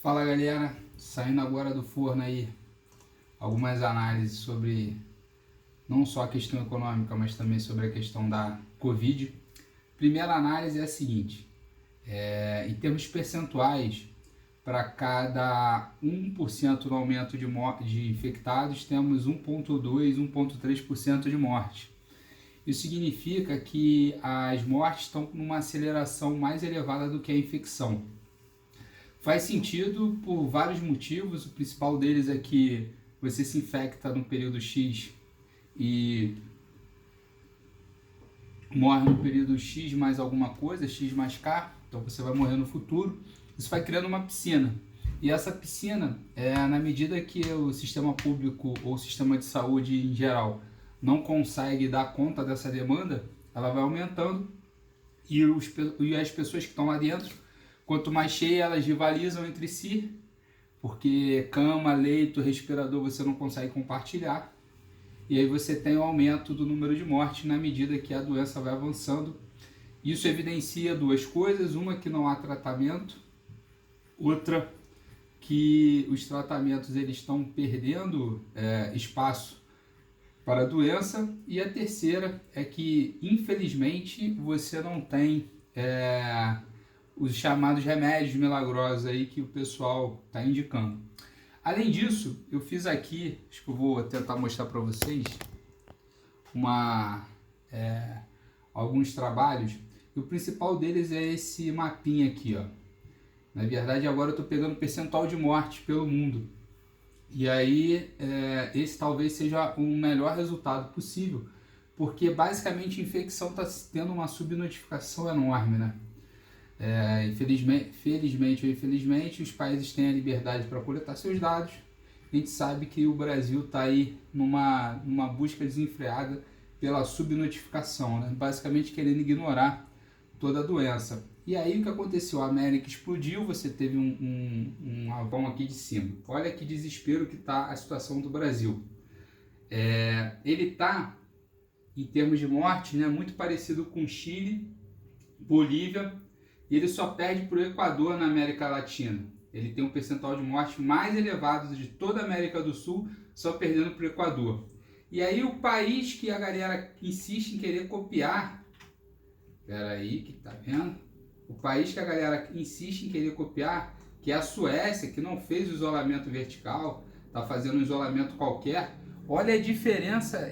Fala galera, saindo agora do forno aí algumas análises sobre não só a questão econômica, mas também sobre a questão da Covid. Primeira análise é a seguinte, em termos percentuais, para cada 1% no aumento de infectados, temos 1,2%, 1,3% de morte. Isso significa que as mortes estão numa aceleração mais elevada do que a infecção. Faz sentido por vários motivos, o principal deles é que você se infecta no período X e morre no período X mais alguma coisa, X mais K, então você vai morrer no futuro. Isso vai criando uma piscina. E essa piscina, na medida que o sistema público ou o sistema de saúde em geral não consegue dar conta dessa demanda, ela vai aumentando e as pessoas que estão lá dentro, quanto mais cheia, elas rivalizam entre si, porque cama, leito, respirador você não consegue compartilhar. E aí você tem o aumento do número de mortes na medida que a doença vai avançando. Isso evidencia duas coisas, uma que não há tratamento, outra que os tratamentos eles estão perdendo espaço para a doença, e a terceira é que infelizmente você não tem os chamados remédios milagrosos aí que o pessoal está indicando. Além disso, eu fiz aqui, acho que eu vou tentar mostrar para vocês alguns trabalhos, e o principal deles é esse mapinha aqui, ó. Na verdade, agora eu estou pegando percentual de morte pelo mundo. E aí, esse talvez seja o melhor resultado possível, porque basicamente a infecção está tendo uma subnotificação enorme, né? Felizmente ou infelizmente, os países têm a liberdade para coletar seus dados. A gente sabe que o Brasil está aí numa busca desenfreada pela subnotificação, né? Basicamente querendo ignorar toda a doença. E aí o que aconteceu? A América explodiu, você teve um avão aqui de cima. Olha que desespero que está a situação do Brasil. Ele está, em termos de morte, né, muito parecido com Chile, Bolívia, e ele só perde para o Equador na América Latina. Ele tem um percentual de morte mais elevado de toda a América do Sul, só perdendo para o Equador. E aí o país que a galera insiste em querer copiar, peraí, que tá vendo? O país que a galera insiste em querer copiar, que é a Suécia, que não fez o isolamento vertical, tá fazendo um isolamento qualquer. Olha a diferença,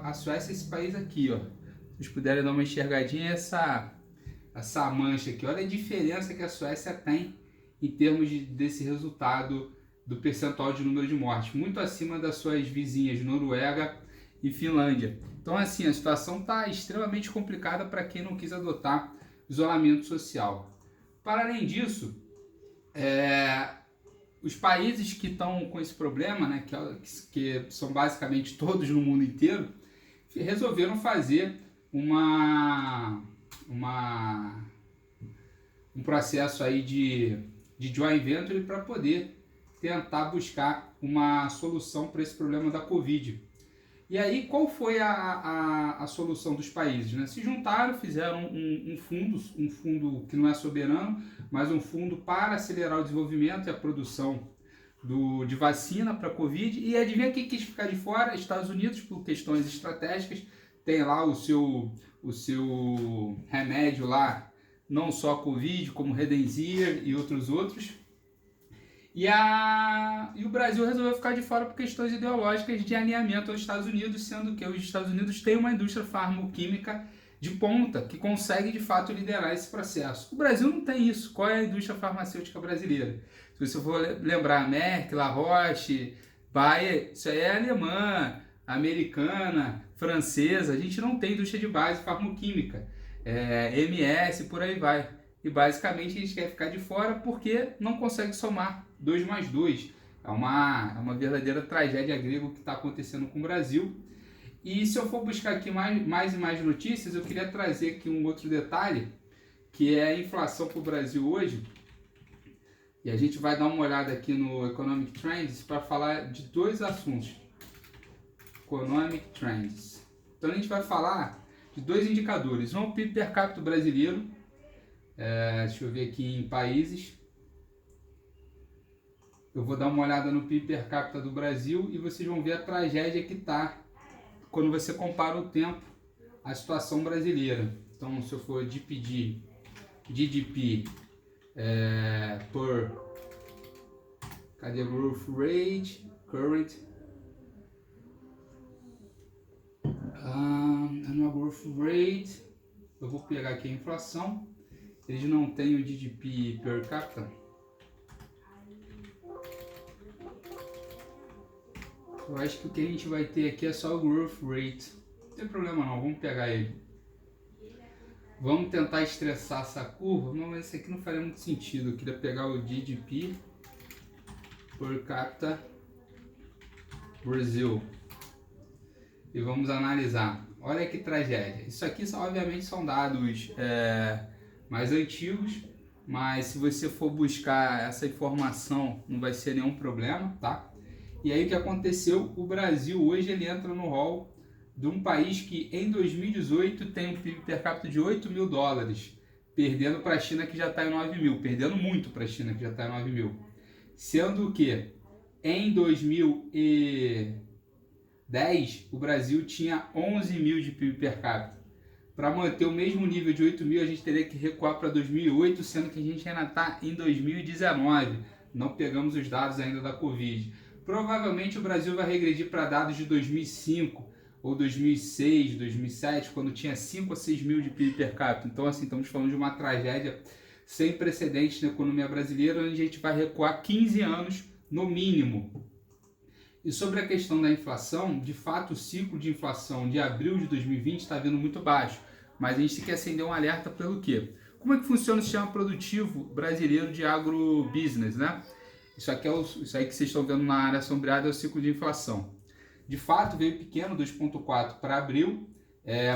a Suécia é esse país aqui, ó. Se vocês puderem dar uma enxergadinha, essa mancha aqui, olha a diferença que a Suécia tem em termos desse resultado do percentual de número de mortes, muito acima das suas vizinhas Noruega e Finlândia. Então assim, a situação está extremamente complicada para quem não quis adotar isolamento social. Para além disso, os países que estão com esse problema, né, que são basicamente todos no mundo inteiro, resolveram fazer um processo aí de joint venture para poder tentar buscar uma solução para esse problema da Covid. E aí, qual foi a solução dos países? Né? Se juntaram, fizeram um fundo que não é soberano, mas um fundo para acelerar o desenvolvimento e a produção de vacina para a Covid. E adivinha quem quis ficar de fora? Estados Unidos, por questões estratégicas, tem lá o seu remédio lá, não só Covid, como Redenzir e outros. E o Brasil resolveu ficar de fora por questões ideológicas de alinhamento aos Estados Unidos, sendo que os Estados Unidos têm uma indústria farmoquímica de ponta que consegue de fato liderar esse processo. O Brasil não tem isso. Qual é a indústria farmacêutica brasileira? Se você for lembrar, Merck, La Roche, Bayer, isso aí é alemã, americana, francesa. A gente não tem indústria de base farmoquímica, MS, por aí vai. E basicamente a gente quer ficar de fora porque não consegue somar 2 mais 2. É uma verdadeira tragédia grega que está acontecendo com o Brasil. E se eu for buscar aqui mais e mais notícias, eu queria trazer aqui um outro detalhe, que é a inflação para o Brasil hoje. E a gente vai dar uma olhada aqui no Economic Trends para falar de dois assuntos. Economic Trends. Então a gente vai falar de dois indicadores. Um é o PIB per capita brasileiro. Deixa eu ver aqui em países. eu vou dar uma olhada no PIB per capita do Brasil e vocês vão ver a tragédia que está quando você compara o tempo à situação brasileira. Então, se eu for pedir GDP por... Cadê growth rate? Current... annual growth rate. Eu vou pegar aqui a inflação. Eles não têm o GDP per capita. Eu acho que o que a gente vai ter aqui é só o growth rate. Não tem problema não, vamos pegar ele. Vamos tentar estressar essa curva, mas esse aqui não faria muito sentido. Eu queria pegar o GDP per capita Brasil. E vamos analisar. Olha que tragédia. Isso aqui obviamente são dados mais antigos, mas se você for buscar essa informação não vai ser nenhum problema, tá? E aí o que aconteceu? O Brasil hoje ele entra no rol de um país que em 2018 tem um PIB per capita de 8 mil dólares, perdendo para a China que já está em 9 mil, perdendo muito para a China que já está em 9 mil. Sendo que em 2010 o Brasil tinha 11 mil de PIB per capita. Para manter o mesmo nível de 8 mil a gente teria que recuar para 2008, sendo que a gente ainda está em 2019, não pegamos os dados ainda da Covid. Provavelmente o Brasil vai regredir para dados de 2005 ou 2006, 2007, quando tinha 5 a 6 mil de PIB per capita. Então, assim, estamos falando de uma tragédia sem precedentes na economia brasileira, onde a gente vai recuar 15 anos no mínimo. E sobre a questão da inflação, de fato o ciclo de inflação de abril de 2020 está vindo muito baixo, mas a gente tem que acender um alerta pelo quê? Como é que funciona o sistema produtivo brasileiro de agrobusiness, né? Isso aí que vocês estão vendo na área sombreada é o ciclo de inflação. De fato, veio pequeno, 2,4 para abril,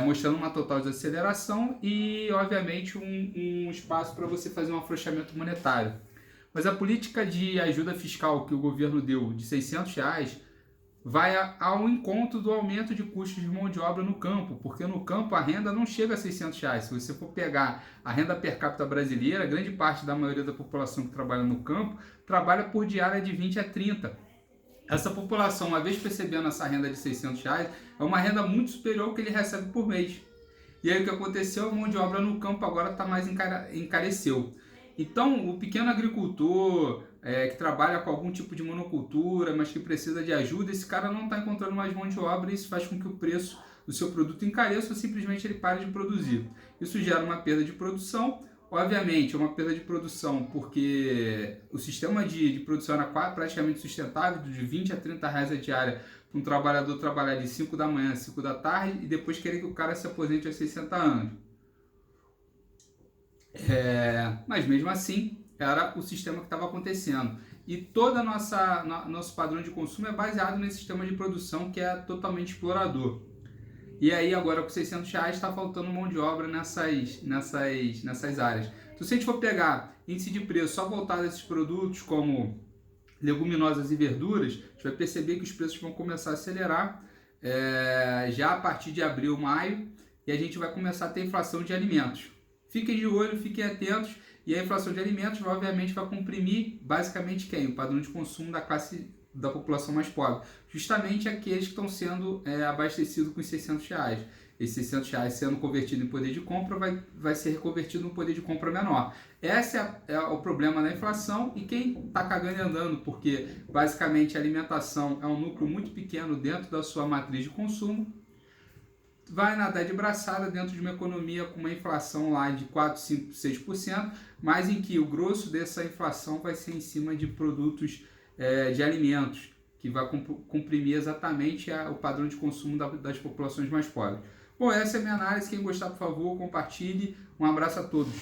mostrando uma total desaceleração e, obviamente, um espaço para você fazer um afrouxamento monetário. Mas a política de ajuda fiscal que o governo deu de R$600 vai ao encontro do aumento de custos de mão de obra no campo, porque no campo a renda não chega a R$600. Se você for pegar a renda per capita brasileira, grande parte da maioria da população que trabalha no campo trabalha por diária de 20 a 30. Essa população, uma vez percebendo essa renda de R$600, é uma renda muito superior ao que ele recebe por mês. E aí o que aconteceu? A mão de obra no campo agora mais encareceu. Então, o pequeno agricultor que trabalha com algum tipo de monocultura, mas que precisa de ajuda, esse cara não está encontrando mais mão de obra e isso faz com que o preço do seu produto encareça ou simplesmente ele pare de produzir. Isso gera uma perda de produção. Obviamente, é uma perda de produção porque o sistema de produção era praticamente sustentável, de 20 a 30 reais a diária para um trabalhador trabalhar de 5 da manhã a 5 da tarde e depois querer que o cara se aposente aos 60 anos. Mas mesmo assim, era o sistema que estava acontecendo. E todo nosso padrão de consumo é baseado nesse sistema de produção que é totalmente explorador. E aí agora com R$600 está faltando mão de obra nessas áreas. Então se a gente for pegar índice de preço só voltado a esses produtos como leguminosas e verduras, a gente vai perceber que os preços vão começar a acelerar já a partir de abril, maio, e a gente vai começar a ter inflação de alimentos. Fiquem de olho, fiquem atentos, e a inflação de alimentos obviamente vai comprimir basicamente quem? O padrão de consumo da população mais pobre, justamente aqueles que estão sendo abastecidos com os R$600. Esses R$600 sendo convertido em poder de compra vai ser reconvertido em poder de compra menor. Esse é o problema da inflação e quem está cagando e andando, porque basicamente a alimentação é um núcleo muito pequeno dentro da sua matriz de consumo, vai nadar de braçada dentro de uma economia com uma inflação lá de 4, 5, 6%, mas em que o grosso dessa inflação vai ser em cima de produtos de alimentos, que vai comprimir exatamente o padrão de consumo das populações mais pobres. Bom, essa é a minha análise. Quem gostar, por favor, compartilhe. Um abraço a todos.